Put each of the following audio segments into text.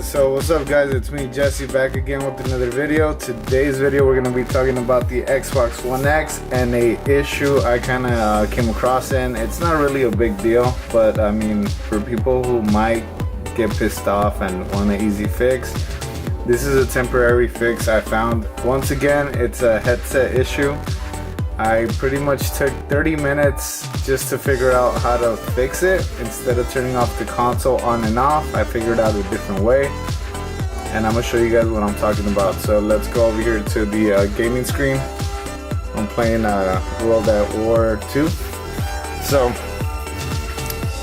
So what's up guys, it's me Jesse back again with another video. Today's video we're going to be talking about the Xbox One X and a issue I kind of came across in. It's not really a big deal, but I mean for people who might get pissed off and want an easy fix, this is a temporary fix I found. Once again, it's a headset issue. I pretty much took 30 minutes just to figure out how to fix it. Instead of turning off the console on and off, I figured out a different way. And I'm gonna show you guys what I'm talking about. So let's go over here to the gaming screen. I'm playing World at War 2. So,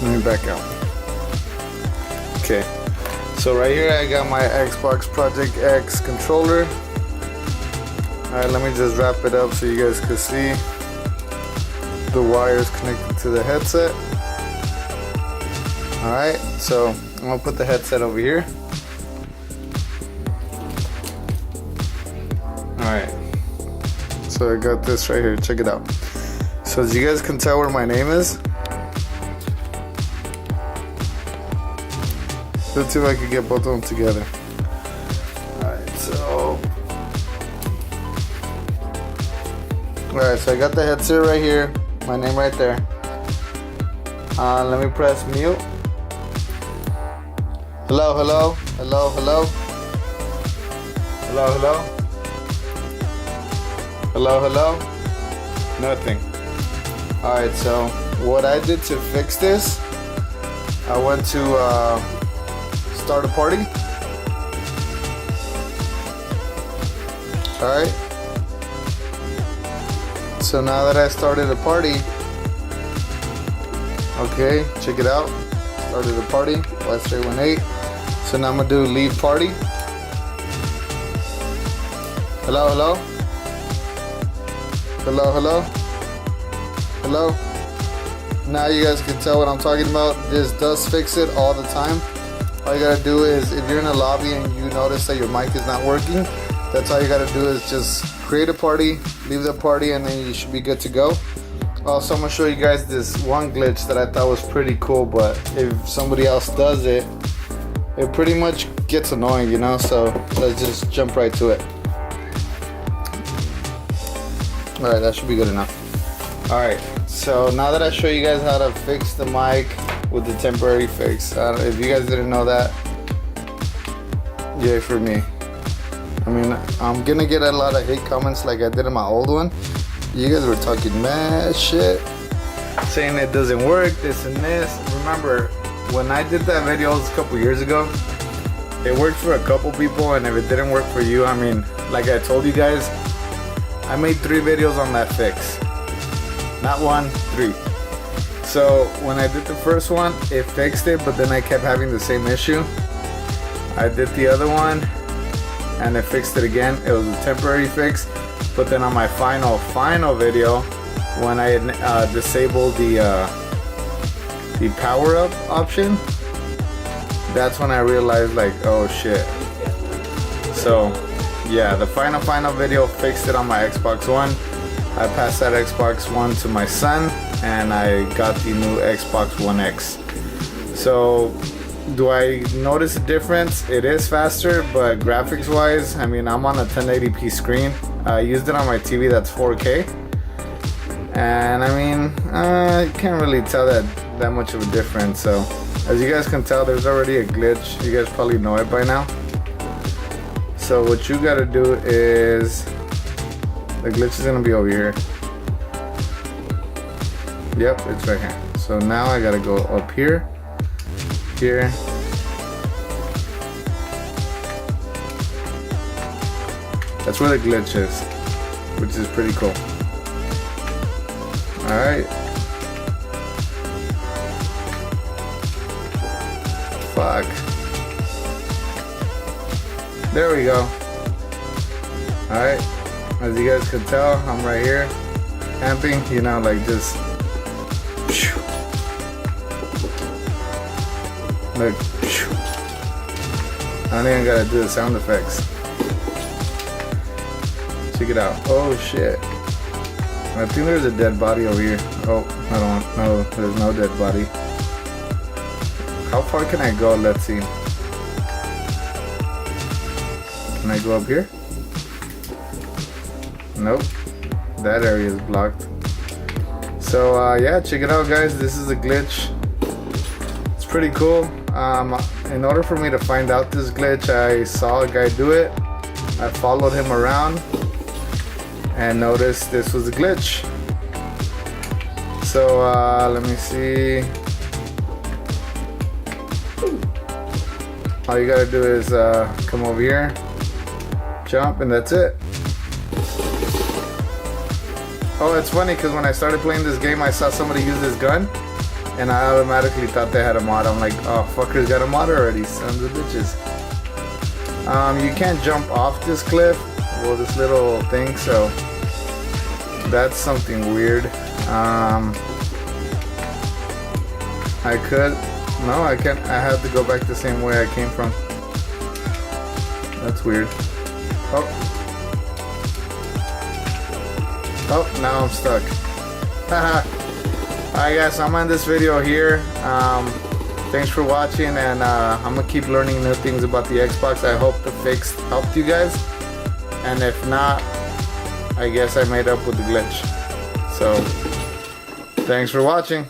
let me back out. Okay, so right here I got my Xbox Project X controller. Alright, let me just wrap it up so you guys can see the wires connected to the headset. Alright, so I'm going to put the headset over here. Alright, so I got this right here, check it out. So as you guys can tell where my name is, let's see if I can get both of them together. Alright, so I got the headset right here, my name right there. Let me press mute. Hello, hello, hello, hello. Hello, hello. Hello, hello. Nothing. Alright, so what I did to fix this, I went to start a party. Alright. So now that I started a party, okay, check it out. Started a party, Y318. So now I'm gonna do leave party. Hello, hello. Hello, hello. Hello. Now you guys can tell what I'm talking about. This does fix it all the time. All you gotta do is, if you're in a lobby and you notice that your mic is not working, that's all you gotta do is just create a party, leave the party, and then you should be good to go. Also, I'm gonna show you guys this one glitch that I thought was pretty cool, but if somebody else does it, it pretty much gets annoying, you know? So let's just jump right to it. Alright, that should be good enough. Alright, so now that I show you guys how to fix the mic with the temporary fix, if you guys didn't know that, yay for me. I mean, I'm gonna get a lot of hate comments like I did in my old one. You guys were talking mad shit, saying it doesn't work, this and this. Remember, when I did that video a couple years ago, it worked for a couple people, and if it didn't work for you, I mean, like I told you guys, I made 3 videos on that fix. Not 1, 3. So when I did the first one, it fixed it, but then I kept having the same issue. I did the other one, and it fixed it again. It was a temporary fix, but then on my final video, when I disabled the power up option, that's when I realized, like, oh shit. So yeah, the final video fixed it on my Xbox One. I passed that Xbox One to my son, and I got the new Xbox One X. So do I notice a difference? It is faster, but graphics wise, I mean, I'm on a 1080p screen. I used it on my TV that's 4K, and I mean, you can't really tell that much of a difference. So as you guys can tell, there's already a glitch. You guys probably know it by now. So what you gotta do is, the glitch is gonna be over here. Yep, it's right here. So now I gotta go up here. Here. That's where the glitch is, which is pretty cool. Alright. Fuck. There we go. Alright. As you guys can tell, I'm right here. Camping, you know, like just. Look, I don't even gotta do the sound effects. Check it out. Oh shit. I think there's a dead body over here. Oh, I don't want, no, there's no dead body. How far can I go? Let's see. Can I go up here? Nope. That area is blocked. So yeah, check it out, guys. This is a glitch. It's pretty cool. In order for me to find out this glitch, I saw a guy do it. I followed him around and noticed this was a glitch. So let me see. All you gotta do is come over here, jump, and that's it. Oh, it's funny because when I started playing this game, I saw somebody use this gun, and I automatically thought they had a mod. I'm like, oh, fuckers got a mod already, sons of bitches. You can't jump off this cliff, well, this little thing, so that's something weird. I could, no, I can't. I have to go back the same way I came from. That's weird. Oh, now I'm stuck. Alright guys, I'm on this video here. Thanks for watching, and I'm gonna keep learning new things about the Xbox. I hope the fix helped you guys, and if not, I guess I made up with the glitch. So, thanks for watching.